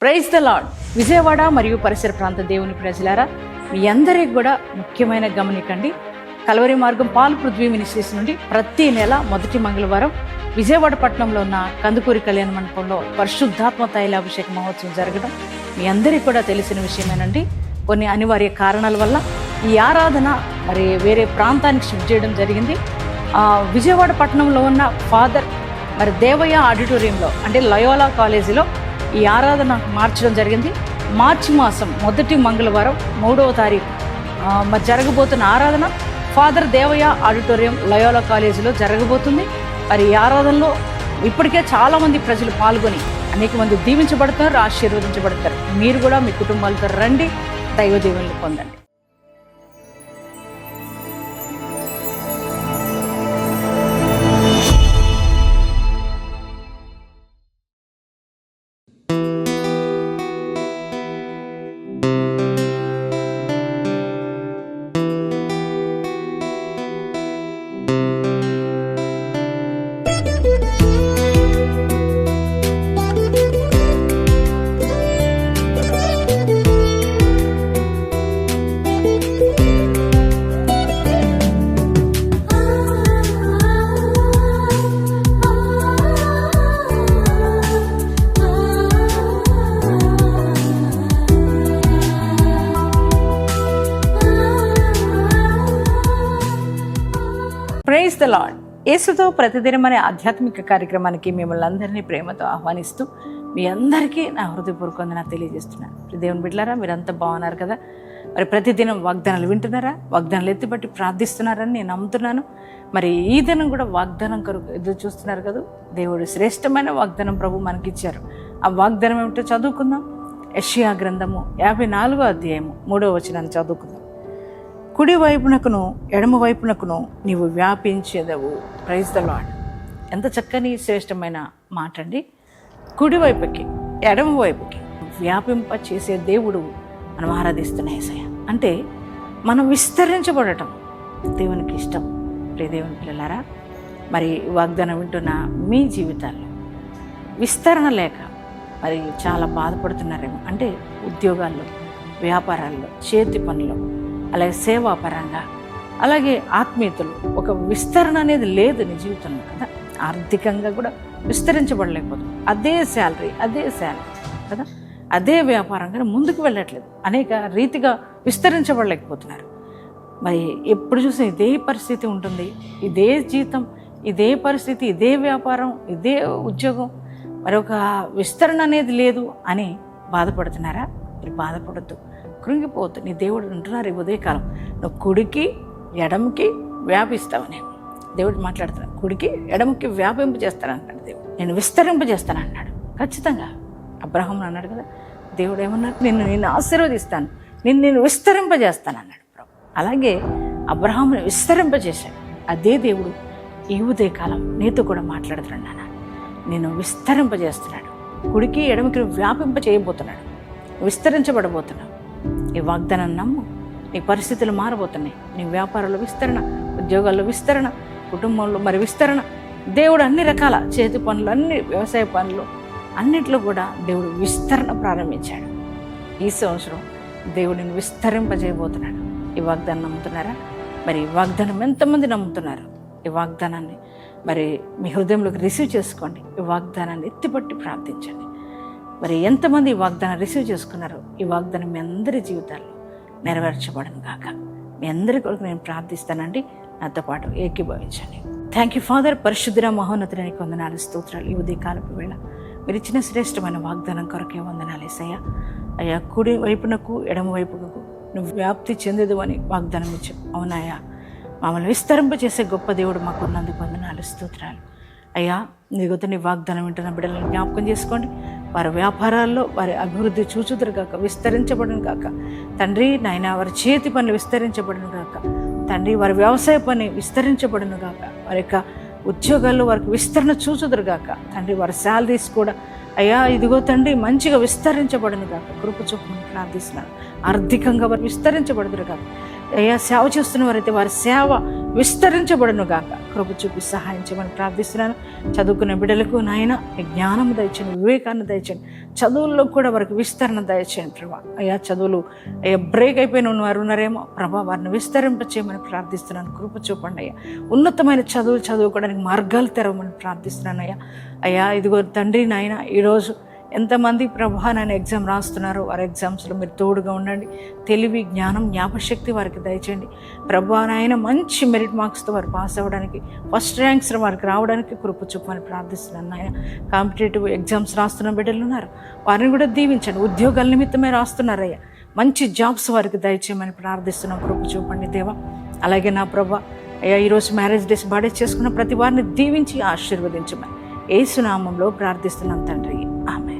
Praise the lord. Vijayawada మరియు పరిసర ప్రాంత దేవుని ప్రజలారా, మీ అందరికి కూడా ముఖ్యమైన గమనికండి. కల్వరి మార్గం పాల్ పృథ్వీ మినిస్ట్రీస్ నుండి ప్రతి నెల మొదటి మంగళవారం విజయవాడ పట్టణంలో ఉన్న కందుకూరి కళ్యాణ మండపంలో పరిశుద్ధాత్మ తైలాభిషేక మహోత్సవం జరగడం మీ అందరికీ కూడా తెలిసిన విషయమేనండి. కొన్ని అనివార్య కారణాల వల్ల ఈ ఆరాధన మరి వేరే ప్రాంతానికి షిఫ్ట్ చేయడం జరిగింది. విజయవాడ పట్టణంలో ఉన్న ఫాదర్ మరి దేవయ్య ఆడిటోరియంలో అంటే లయోలా కాలేజీలో ఈ ఆరాధన మార్చడం జరిగింది. మార్చి మాసం మొదటి మంగళవారం 3వ తారీఖు మరి జరగబోతున్న ఆరాధన ఫాదర్ దేవయ్య ఆడిటోరియం లయోలా కాలేజీలో జరగబోతుంది. మరి ఈ ఆరాధనలో ఇప్పటికే చాలామంది ప్రజలు పాల్గొని అనేక మంది దీవించబడతారు, ఆశీర్వదించబడతారు. మీరు కూడా మీ కుటుంబాలతో రండి, దైవ దీవెనలు పొందండి. Praise the lord. యేసుతో ప్రతిదినం అనే ఆధ్యాత్మిక కార్యక్రమానికి మిమ్మల్ని అందరినీ ప్రేమతో ఆహ్వానిస్తూ మీ అందరికీ నా హృదయపూర్వకంగా నాకు తెలియజేస్తున్నాను. దేవుని బిడ్డలారా, మీరంతా బాగున్నారు కదా? మరి ప్రతిదినం వాగ్దానాలు వింటున్నారా? వాగ్దానాలు ఎత్తిపట్టి ప్రార్థిస్తున్నారని నేను నమ్ముతున్నాను. మరి ఈ దినం కూడా వాగ్దానం కొరకు ఎదురు చూస్తున్నారు కదా. దేవుడు శ్రేష్టమైన వాగ్దానం ప్రభు మనకిచ్చారు. ఆ వాగ్దానం ఏమిటో చదువుకుందాం. యెషయా గ్రంథము 54వ అధ్యాయము 3వ వచనాన్ని చదువుకుందాం. కుడి వైపునకును ఎడమ వైపునకును నీవు వ్యాపించేదవు. Praise the lord. ఎంత చక్కని శ్రేష్టమైన మాట అండి. కుడివైపుకి ఎడమ వైపుకి వ్యాపింప చేసే దేవుడు మనం ఆరాధిస్తున్న యేసయ్య. అంటే మనం విస్తరించబడటం దేవునికి ఇష్టం. ప్రియ దేవుని పిల్లలారా, మరి వాగ్దానం వింటున్న మీ జీవితాల్లో విస్తరణ లేక మరి చాలా బాధపడుతున్నారేమో. అంటే ఉద్యోగాల్లో, వ్యాపారాల్లో, చేతి పనులు, అలాగే సేవాపరంగా, అలాగే ఆత్మీయతలు ఒక విస్తరణ అనేది లేదు నీ జీవితంలో కదా. ఆర్థికంగా కూడా విస్తరించబడలేకపోతుంది. అదే శాలరీ కదా, అదే వ్యాపారం కానీ ముందుకు వెళ్ళట్లేదు. అనేక రీతిగా విస్తరించబడలేకపోతున్నారు. మరి ఎప్పుడు చూసినా ఇదే పరిస్థితి ఉంటుంది. ఇదే జీతం, ఇదే పరిస్థితి, ఇదే వ్యాపారం, ఇదే ఉద్యోగం, మరి ఒక విస్తరణ అనేది లేదు అని బాధపడుతున్నారా? మీరు బాధపడద్దు, కృంగిపోవద్దు. నీ దేవుడు అంటున్నారు ఈ ఉదయకాలం, నువ్వు కుడికి ఎడమకి వ్యాపిస్తావని దేవుడు మాట్లాడుతున్నాడు. కుడికి ఎడమకి వ్యాపింపజేస్తానంటాడు దేవుడు. నేను విస్తరింపజేస్తానన్నాడు. ఖచ్చితంగా అబ్రహామును అన్నాడు కదా, దేవుడు ఏమన్నాడు? నిన్ను ఆశీర్వదిస్తాను, నేను విస్తరింపజేస్తానన్నాడు ప్రభు. అలాగే అబ్రహాముని విస్తరింపజేశాడు. అదే దేవుడు ఈ ఉదయకాలం నీతో కూడా మాట్లాడుతున్నాడు. నాన్న, నేను విస్తరింపజేస్తున్నాడు. కుడికి ఎడమకి వ్యాపింప చేయబోతున్నాడు. విస్తరించబడబోతున్నావు. ఈ వాగ్దానం నమ్ము. నీ పరిస్థితులు మారబోతున్నాయి. నీ వ్యాపారంలో విస్తరణ, ఉద్యోగాల్లో విస్తరణ, కుటుంబంలో మరి విస్తరణ. దేవుడు అన్ని రకాల చేతి పనులు, అన్ని వ్యవసాయ పనులు అన్నిట్లో కూడా దేవుడు విస్తరణ ప్రారంభించాడు. ఈ సంవత్సరం దేవుడిని విస్తరింపజేయబోతున్నాడు. ఈ వాగ్దానం నమ్ముతున్నారా? మరి ఈ వాగ్దానం ఎంతమంది నమ్ముతున్నారు? ఈ వాగ్దానాన్ని మరి మీ హృదయంలోకి రిసీవ్ చేసుకోండి. ఈ వాగ్దానాన్ని ఎత్తిపట్టి ప్రార్థించండి. మరి ఎంతమంది ఈ వాగ్దానం రిసీవ్ చేసుకున్నారో ఈ వాగ్దానం మీ అందరి జీవితాల్లో నెరవేర్చబడను గాక. మీ అందరి కొరకు నేను ప్రార్థిస్తానండి. నాతో పాటు ఏకీభవించండి. Thank you father. పరిశుద్ధ మహోన్నతునికి వందనాలు, స్తోత్రాలు. ఈ ఉదయకాలపు వేళ మీరు ఇచ్చిన శ్రేష్టమైన వాగ్దానం కొరకే వందనాలు యేసయ్యా. అయ్యా, కుడి వైపునకు ఎడమ వైపునకు నువ్వు వ్యాప్తి చెందదు అని వాగ్దానం ఇచ్చావు. అవునాయా, మమ్మల్ని విస్తరింపజేసే గొప్ప దేవుడు మాకు ఉన్నందుకు వందనాలు, స్తోత్రాలు. అయ్యా, నీ వాగ్దానం వింటున్న బిడ్డలను జ్ఞాపకం చేసుకోండి. వారి వ్యాపారాల్లో వారి అభివృద్ధి చూచుదురు గాక, విస్తరించబడను గాక తండ్రి. నాయన, వారి చేతి పనులు విస్తరించబడను గాక తండ్రి. వారి వ్యవసాయ పని విస్తరించబడను గాక. వారి యొక్క ఉద్యోగాల్లో వారికి విస్తరణ చూచుదురు గాక తండ్రి. వారి శాలరీస్ కూడా అయ్యా ఇదిగో తండ్రి మంచిగా విస్తరించబడును కాక, కృప చూపమని ప్రార్థిస్తున్నాను. ఆర్థికంగా వారు విస్తరించబడుదురు కాక, అయ్యా సేవ చేస్తున్న వారైతే వారి సేవ విస్తరించబడును గాక, కృప చూపి సహాయం చేయమని ప్రార్థిస్తున్నాను. చదువుకునే బిడ్డలకు నాయన జ్ఞానం దయచేయండి, వివేకాన్ని దయచేయండి, చదువుల్లో కూడా వారికి విస్తరణ దయచేయండి ప్రభా. అయ్యా చదువులు అయ్యా బ్రేక్ అయిపోయిన వారు ఉన్నారేమో ప్రభా, వారిని విస్తరింప చేయమని ప్రార్థిస్తున్నాను. కృప చూపండి అయ్యా. ఉన్నతమైన చదువులు చదువుకోవడానికి మార్గాలు తెరవమని ప్రార్థిస్తున్నాను అయ్యా. అయ్యా ఇదిగో తండ్రి నాయన, ఈరోజు ఎంతమంది ప్రభా నాయన ఎగ్జామ్ రాస్తున్నారో వారి ఎగ్జామ్స్లో మీరు తోడుగా ఉండండి. తెలివి, జ్ఞానం, జ్ఞాపశక్తి వారికి దయచేయండి ప్రభా నాయన. మంచి మెరిట్ మార్క్స్తో వారు పాస్ అవ్వడానికి, ఫస్ట్ ర్యాంక్స్ వారికి రావడానికి కృప చూపమని ప్రార్థిస్తున్నాను నాయన. కాంపిటేటివ్ ఎగ్జామ్స్ రాస్తున్న బిడ్డలు ఉన్నారు, వారిని కూడా దీవించండి. ఉద్యోగాల నిమిత్తమే రాస్తున్నారయ్యా, మంచి జాబ్స్ వారికి దయచేయమని ప్రార్థిస్తున్నాం. కృప చూపండి దేవా. అలాగే నా ప్రభా అయ్యా ఈరోజు మ్యారేజ్ డేస్ బర్త్డే చేసుకున్న ప్రతి వారిని దీవించి ఆశీర్వదించమని యేసు నామంలో ప్రార్థిస్తున్నాం తండ్రి, ఆమేన్.